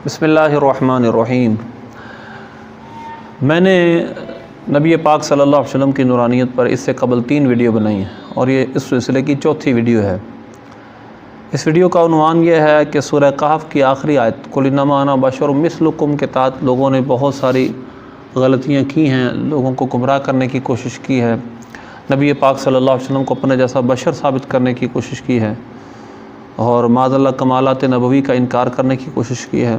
بسم اللہ الرحمن الرحیم۔ میں نے نبی پاک صلی اللہ علیہ وسلم کی نورانیت پر اس سے قبل 3 ویڈیو بنائی ہیں اور یہ اس سلسلے کی 4تھی ویڈیو ہے۔ اس ویڈیو کا عنوان یہ ہے کہ سورہ کہف کی آخری آیت قل انما انا بشر مثلکم کے تحت لوگوں نے بہت ساری غلطیاں کی ہیں، لوگوں کو گمراہ کرنے کی کوشش کی ہے، نبی پاک صلی اللہ علیہ وسلم کو اپنے جیسا بشر ثابت کرنے کی کوشش کی ہے اور معاذ اللہ کمالات نبوی کا انکار کرنے کی کوشش کی ہے۔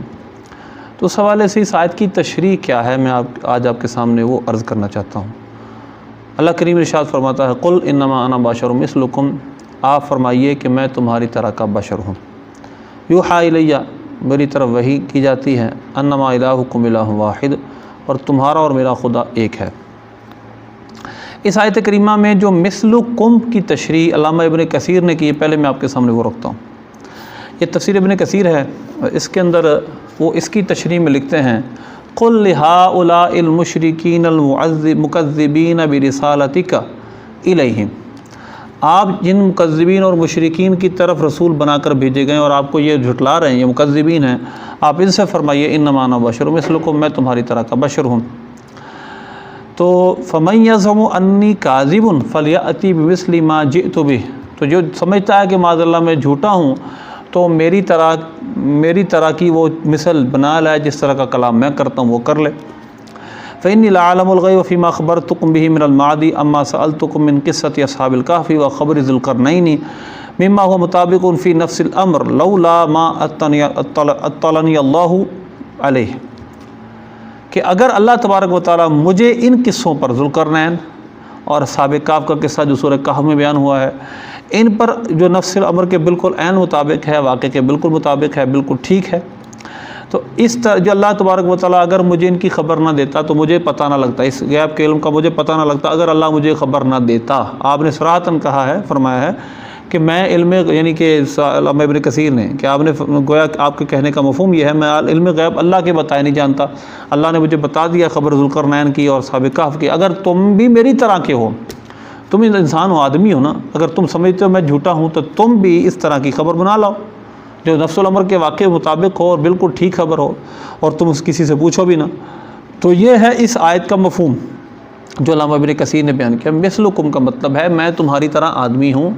تو اس حوالے سے اس آیت کی تشریح کیا ہے میں آج آپ کے سامنے وہ عرض کرنا چاہتا ہوں۔ اللہ کریم ارشاد فرماتا ہے قل انما انا بشر مثلکم، آپ فرمائیے کہ میں تمہاری طرح کا بشر ہوں۔ یوحی الیہ، میری طرف وحی کی جاتی ہے، انما الہکم الہ واحد، اور تمہارا اور میرا خدا ایک ہے۔ اس آیت کریمہ میں جو مثلکم کی تشریح علامہ ابن کثیر نے کی ہے، پہلے میں آپ کے سامنے وہ رکھتا ہوں۔ یہ تفسیر ابن کثیر ہے، اس کے اندر وہ اس کی تشریح میں لکھتے ہیں قل لہؤلاء المشرکین المکذبین برسالتک الیہم، آپ جن مکذبین اور مشرکین کی طرف رسول بنا کر بھیجے گئے اور آپ کو یہ جھٹلا رہے ہیں، یہ مکذبین ہیں، آپ ان سے فرمائیے انما انا بشر مثلکم، میں تمہاری طرح کا بشر ہوں۔ تو فمن یزعم انی کاذب فلیأتی بمثل ما جئت بہ، تو جو سمجھتا ہے کہ معاذ اللہ میں جھوٹا ہوں تو میری طرح کی وہ مثل بنا لائے، جس طرح کا کلام میں کرتا ہوں وہ کر لے۔ فإنی لأعلم الغیب فیما خبرتکم بہ من المعدی اما سألتکم من قصۃ اصحاب الکہف وخبر ذی القرنین مما هو مطابق فی نفس الامر لولا ما اطلعنی اللہ علیہ، کہ اگر اللہ تبارک و تعالیٰ مجھے ان قصوں پر، ذوالقرنین اور اصحاب کہف کا قصہ جو سورہ کہف میں بیان ہوا ہے، ان پر جو نفس الامر کے بالکل عین مطابق ہے، واقع کے بالکل مطابق ہے، بالکل ٹھیک ہے، تو اس طرح جو اللہ تبارک و تعالیٰ اگر مجھے ان کی خبر نہ دیتا تو مجھے پتہ نہ لگتا، اس غیب کے علم کا مجھے پتہ نہ لگتا اگر اللہ مجھے خبر نہ دیتا۔ آپ نے صراحتاً کہا ہے، فرمایا ہے کہ میں علم، یعنی کہ علامہ ابن کثیر نے، کہ آپ نے گویا آپ کے کہنے کا مفہوم یہ ہے میں علم غیب اللہ کے بتائے نہیں جانتا، اللہ نے مجھے بتا دیا خبر ذوالقرنین کی اور اصحاب کہف کی، اگر تم بھی میری طرح کے ہو، تم انسان ہو، آدمی ہو نا، اگر تم سمجھتے ہو میں جھوٹا ہوں تو تم بھی اس طرح کی خبر بنا لاؤ جو نفس الامر کے واقع مطابق ہو اور بالکل ٹھیک خبر ہو، اور تم اس کسی سے پوچھو بھی نہ۔ تو یہ ہے اس آیت کا مفہوم جو علامہ ابن کثیر نے بیان کیا۔ مثلکم کا مطلب ہے میں تمہاری طرح آدمی ہوں،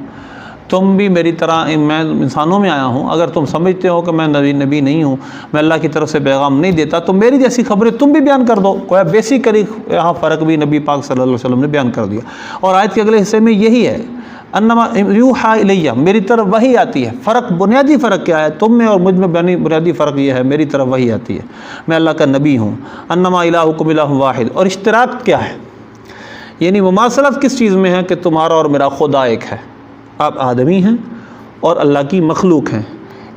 تم بھی میری طرح، میں انسانوں میں آیا ہوں، اگر تم سمجھتے ہو کہ میں نبی نہیں ہوں، میں اللہ کی طرف سے پیغام نہیں دیتا، تو میری جیسی خبریں تم بھی بیان کر دو۔ کوئی بیسیکلی یہاں فرق بھی نبی پاک صلی اللہ علیہ وسلم نے بیان کر دیا، اور آیت کے اگلے حصے میں یہی ہے انما یوحی الیہ، میری طرف وحی آتی ہے۔ فرق، بنیادی فرق کیا ہے تم میں اور مجھ میں؟ بنیادی فرق یہ ہے میری طرف وحی آتی ہے، میں اللہ کا نبی ہوں۔ انما الہکم الہ واحد، اور اشتراک کیا ہے، یعنی مماثلت کس چیز میں ہے کہ تمہارا اور میرا خدا ایک ہے، آپ آدمی ہیں اور اللہ کی مخلوق ہیں۔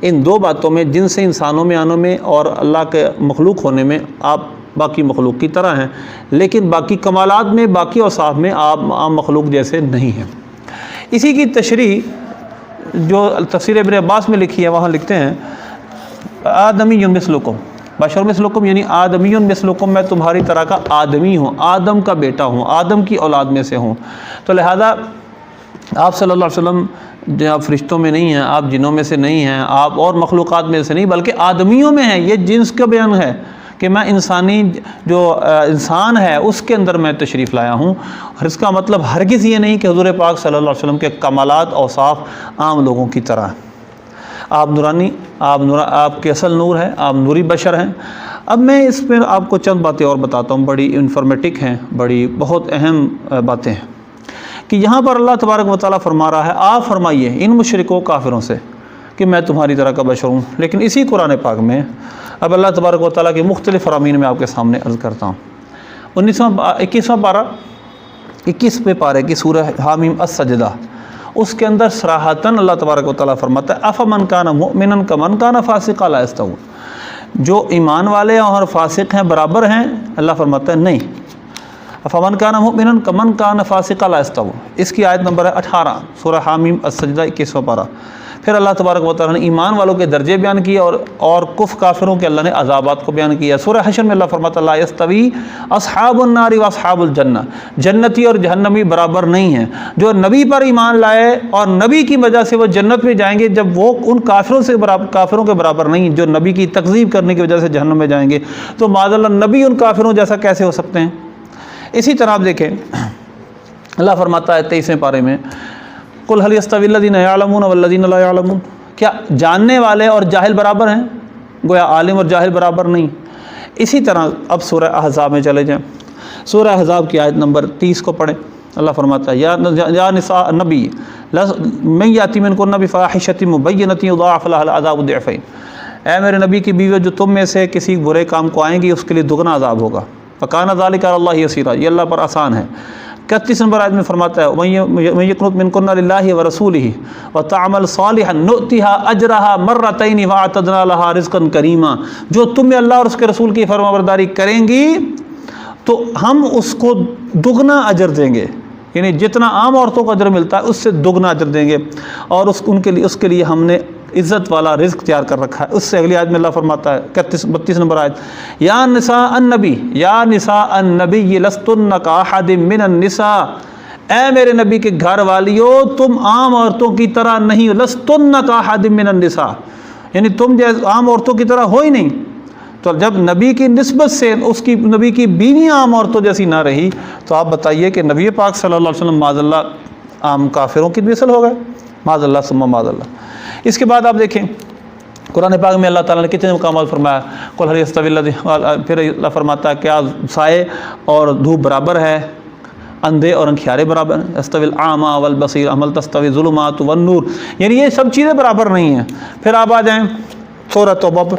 ان 2 باتوں میں، جن سے انسانوں میں آنے میں اور اللہ کے مخلوق ہونے میں آپ باقی مخلوق کی طرح ہیں، لیکن باقی کمالات میں، باقی اوصاف میں آپ عام مخلوق جیسے نہیں ہیں۔ اسی کی تشریح جو تفسیر ابن عباس میں لکھی ہے، وہاں لکھتے ہیں آدمی مثلکم بشر مثلکم، یعنی آدمی مثلکم، میں تمہاری طرح کا آدمی ہوں، آدم کا بیٹا ہوں، آدم کی اولاد میں سے ہوں۔ تو لہذا آپ صلی اللہ علیہ وسلم آپ فرشتوں میں نہیں ہیں، آپ جنوں میں سے نہیں ہیں، آپ اور مخلوقات میں سے نہیں، بلکہ آدمیوں میں ہیں۔ یہ جنس کا بیان ہے کہ میں انسانی، جو انسان ہے اس کے اندر میں تشریف لایا ہوں، اور اس کا مطلب ہرگز یہ نہیں کہ حضور پاک صلی اللہ علیہ وسلم کے کمالات اوصاف عام لوگوں کی طرح ہیں۔ آپ نورانی، آپ کے اصل نور ہے، آپ نوری بشر ہیں۔ اب میں اس پر آپ کو چند باتیں اور بتاتا ہوں، بڑی انفارمیٹک ہیں، بڑی بہت اہم باتیں ہیں، کہ یہاں پر اللہ تبارک و تعالیٰ فرما رہا ہے آپ فرمائیے ان مشرکوں کافروں سے کہ میں تمہاری طرح کا بشر ہوں۔ لیکن اسی قرآن پاک میں اب اللہ تبارک و تعالیٰ کے مختلف فرامین میں آپ کے سامنے عرض کرتا ہوں۔ 21واں پارہ، 21ویں پارے کی سورہ حامیم السجدہ، اس کے اندر صراحتاً اللہ تبارک و تعالیٰ فرماتا ہے افمن کان مؤمنا کمن کان فاسقا لا یستوون، جو ایمان والے اور فاسق ہیں برابر ہیں؟ اللہ فرماتا ہے نہیں۔ افمن کان مؤمنا کمن کان فاسقا لا یستوون، اس کی آیت نمبر ہے 18، سورہ حامیم السجدہ 21واں پارہ۔ پھر اللہ تبارک و تعالیٰ نے ایمان والوں کے درجے بیان کیے اور کافروں کے اللہ نے عذابات کو بیان کیا۔ سورہ حشر میں اللہ فرماتا ہے لا یستوی اصحاب النار و اصحاب الجنہ، جنتی اور جہنمی برابر نہیں ہیں۔ جو نبی پر ایمان لائے اور نبی کی وجہ سے وہ جنت میں جائیں گے، جب وہ ان کافروں کے برابر نہیں جو نبی کی تکذیب کرنے کی وجہ سے جہنم میں جائیں گے، تو معاذ اللہ نبی ان کافروں جیسا کیسے ہو سکتے ہیں؟ اسی طرح آپ دیکھیں اللہ فرماتا ہے 23ویں پارے میں قل هل يستوي الذين يعلمون والذين لا يعلمون، کیا جاننے والے اور جاہل برابر ہیں؟ گویا عالم اور جاہل برابر نہیں۔ اسی طرح اب سورہ احزاب میں چلے جائیں، سورہ احزاب کی آیت نمبر 30 کو پڑھیں۔ اللہ فرماتا ہے یا نساء النبی من یاتی منکن بفاحشۃ مبینۃ یضاعف لها العذاب ضعفین، اے میرے نبی کی بیوی جو تم میں سے کسی برے کام کو آئیں گی اس کے لیے دگنا عذاب ہوگا، وکان ذلک علی اللہ یسیرا، یہ اللہ پر آسان ہے۔ 31 نمبر آیت میں فرماتا ہے من یقنط منکن للہ ورسولہ وتعمل صالحا نؤتها اجرها مرتین واعتدنا لها رزقا کریما، جو تم میں اللہ اور اس کے رسول کی فرمانبرداری کریں گی تو ہم اس کو دگنا اجر دیں گے، یعنی جتنا عام عورتوں کو اجر ملتا ہے اس سے دگنا اجر دیں گے، اور اس کے لیے ہم نے عزت والا رزق تیار کر رکھا ہے۔ اس سے اگلی آیت میں اللہ فرماتا ہے 32 نمبر آیت یا نساء النبی لستن کاحد من النساء، اے میرے نبی کے گھر والیو تم عام عورتوں کی طرح نہیں، لستن کاحد من النساء، یعنی تم جیسے عام عورتوں کی طرح ہو ہی نہیں۔ تو جب نبی کی نسبت سے نبی کی بیوی عام عورتوں جیسی نہ رہی تو آپ بتائیے کہ نبی پاک صلی اللہ علیہ وسلم معاذ اللہ عام کافروں کی مثل ہو گئے، معاذ اللہ ثم معاذ اللہ۔ اس کے بعد آپ دیکھیں قرآن پاک میں اللہ تعالیٰ نے کتنے مقامات فرمایا، قل هل يستوي الذين، پھر اللہ فرماتا ہے کیا سائے اور دھوپ برابر ہے، اندھے اور انکھیارے برابر ہیں، یستوی الاعمی والبصیر ام تستوی الظلمات والنور، یعنی یہ سب چیزیں برابر نہیں ہیں۔ پھر آپ آ جائیں سورہ توبہ پر،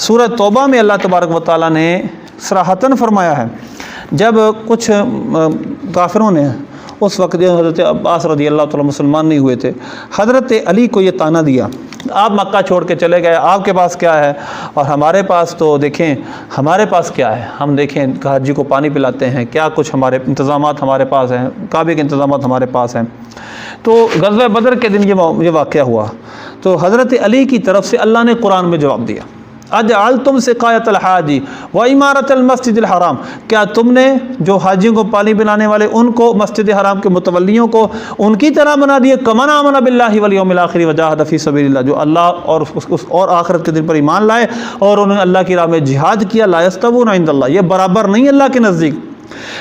سورہ توبہ میں اللہ تبارک و تعالیٰ نے صراحتاً فرمایا ہے، جب کچھ کافروں نے اس وقت حضرت عباس رضی اللہ تعالیٰ مسلمان نہیں ہوئے تھے، حضرت علی کو یہ طعنہ دیا آپ مکہ چھوڑ کے چلے گئے، آپ کے پاس کیا ہے اور ہمارے پاس تو دیکھیں ہمارے پاس کیا ہے، ہم دیکھیں حاجی کو پانی پلاتے ہیں، کیا کچھ ہمارے انتظامات ہمارے پاس ہیں، کعبے کے انتظامات ہمارے پاس ہیں۔ تو غزوہ بدر کے دن یہ واقعہ ہوا، تو حضرت علی کی طرف سے اللہ نے قرآن میں جواب دیا اجعلتم سقایۃ الحاج و عمارۃ المسجد الحرام، کیا تم نے جو حاجیوں کو پانی پلانے والے ان کو مسجد حرام کے متولیوں کو ان کی طرح بنا دیے، کمن آمن باللہ والیوم الآخر وجاہد فی سبیل اللہ، جو اللہ اور آخرت کے دن پر ایمان لائے اور انہوں نے اللہ کی راہ میں جہاد کیا، لا یستوون عند اللہ، یہ برابر نہیں اللہ کے نزدیک۔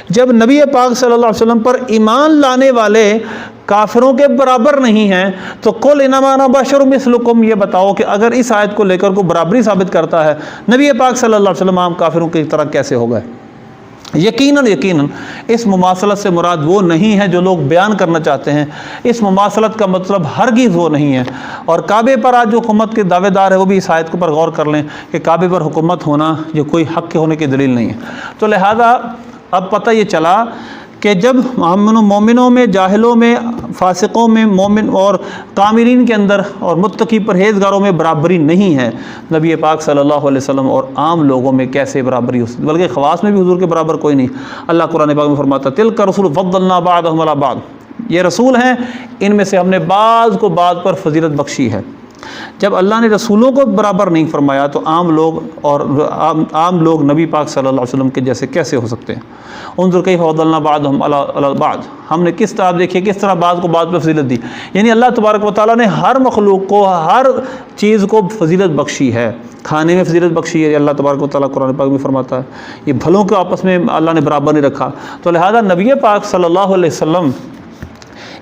جب نبی پاک صلی اللہ علیہ وسلم پر ایمان لانے والے کافروں کے برابر نہیں ہیں تو قل انما انا بشر مثلکم، یہ بتاؤ کہ اگر اس آیت کو لے کر کوئی برابری ثابت کرتا ہے، نبی پاک صلی اللہ علیہ وسلم عام کافروں کی طرح کیسے ہو گئے؟ یقیناً اس مماثلت سے مراد وہ نہیں ہے جو لوگ بیان کرنا چاہتے ہیں، اس مماثلت کا مطلب ہرگز وہ نہیں ہے۔ اور کعبے پر آج جو حکومت کے دعوے دار ہے وہ بھی اس آیت پر غور کر لیں کہ کعبے پر حکومت ہونا یہ کوئی حق کے ہونے کی دلیل نہیں ہے۔ تو لہذا اب پتہ یہ چلا کہ جب مومنوں میں، جاہلوں میں، فاسقوں میں، مومن اور کاملین کے اندر اور متقی پرہیزگاروں میں برابری نہیں ہے، نبی پاک صلی اللہ علیہ وسلم اور عام لوگوں میں کیسے برابری ہو سکتی؟ بلکہ خواص میں بھی حضور کے برابر کوئی نہیں۔ اللہ قرآن پاک میں فرماتا تلک رسول فضلنا بعضهم علی بعض، یہ رسول ہیں ان میں سے ہم نے بعض کو بعض پر فضیلت بخشی ہے۔ جب اللہ نے رسولوں کو برابر نہیں فرمایا تو عام لوگ نبی پاک صلی اللہ علیہ وسلم کے جیسے کیسے ہو سکتے ہیں؟ انظر کیف فضلنا بعضهم علی بعض، ہم نے کس طرح دیکھیے کس طرح بعض کو بعض پر فضیلت دی، یعنی اللہ تبارک و تعالیٰ نے ہر مخلوق کو ہر چیز کو فضیلت بخشی ہے۔ کھانے میں فضیلت بخشی ہے، اللہ تبارک و تعالیٰ قرآن پاک میں فرماتا ہے، یہ بھلوں کو آپس میں اللہ نے برابر نہیں رکھا۔ تو لہذا نبی پاک صلی اللہ علیہ وسلم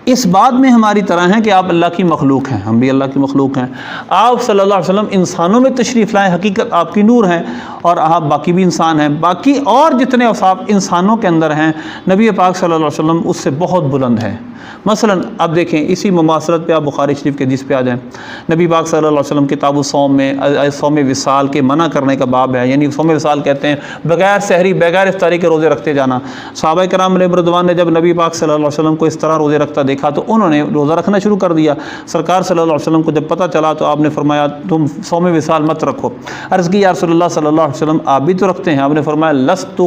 اس بات میں ہماری طرح ہیں کہ آپ اللہ کی مخلوق ہیں، ہم بھی اللہ کی مخلوق ہیں۔ آپ صلی اللہ علیہ وسلم انسانوں میں تشریف لائیں، حقیقت آپ کی نور ہیں اور آپ باقی بھی انسان ہیں، باقی اور جتنے اوصاف انسانوں کے اندر ہیں نبی پاک صلی اللہ علیہ وسلم اس سے بہت بلند ہیں۔ مثلا اب دیکھیں اسی مماثلت پہ آپ بخاری شریف کے حدیث پہ آ جائیں، نبی پاک صلی اللہ علیہ وسلم کتاب الصوم میں صوم وصال کے منع کرنے کا باب ہے، یعنی صوم وصال کہتے ہیں بغیر سحری بغیر افطاری کے روزے رکھتے جانا۔ صحابہ کرام علیہ رضوان نے جب نبی پاک صلی اللہ علیہ وسلم کو اس طرح روزے رکھتا دیکھا تو انہوں نے روزہ رکھنا شروع کر دیا۔ سرکار صلی اللہ علیہ وسلم کو جب پتہ چلا تو آپ نے فرمایا تم صوم وصال مت رکھو۔ عرض کی یا رسول اللہ صلی اللہ علیہ وسلم آپ بھی تو رکھتے ہیں؟ آپ نے فرمایا لست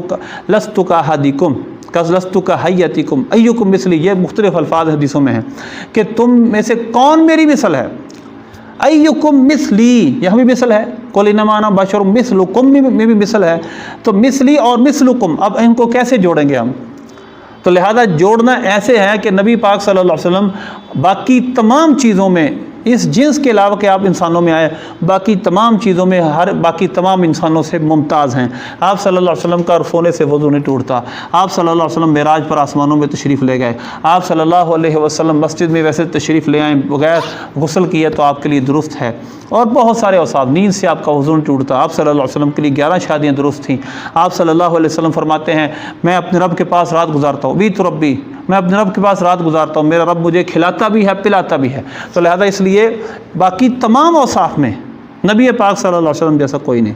کاحدکم لست کحیتکم ایکم مثلی، یہ مختلف الفاظ حدیثوں میں ہیں کہ تم میں سے کون میری مثل ہے، ایکم مثلی، یہاں بھی مثل ہے، قل انما انا بشر مثلکم میں بھی مثل ہے، تو مثلی اور مثلکم، اب ان کو کیسے جوڑیں گے ہم؟ تو لہذا جوڑنا ایسے ہے کہ نبی پاک صلی اللہ علیہ وسلم باقی تمام چیزوں میں، اس جنس کے علاوہ کہ آپ انسانوں میں آئے، باقی تمام چیزوں میں باقی تمام انسانوں سے ممتاز ہیں۔ آپ صلی اللہ علیہ وسلم کا سونے سے وضو نہیں ٹوٹتا، آپ صلی اللہ علیہ وسلم معراج پر آسمانوں میں تشریف لے گئے، آپ صلی اللہ علیہ وسلم مسجد میں ویسے تشریف لے آئیں بغیر غسل کیے تو آپ کے لیے درست ہے، اور بہت سارے اوصاف، نیند سے آپ کا وضو نہیں ٹوٹتا، آپ صلی اللہ علیہ وسلم کے لیے 11 شادیاں درست تھیں، آپ صلی اللہ علیہ وسلم فرماتے ہیں میں اپنے رب کے پاس رات گزارتا ہوں، بیت ربی، میں اپنے رب کے پاس رات گزارتا ہوں، میرا رب مجھے کھلاتا بھی ہے پلاتا بھی ہے۔ تو لہذا اس لیے باقی تمام اوصاف میں نبی پاک صلی اللہ علیہ وسلم جیسا کوئی نہیں۔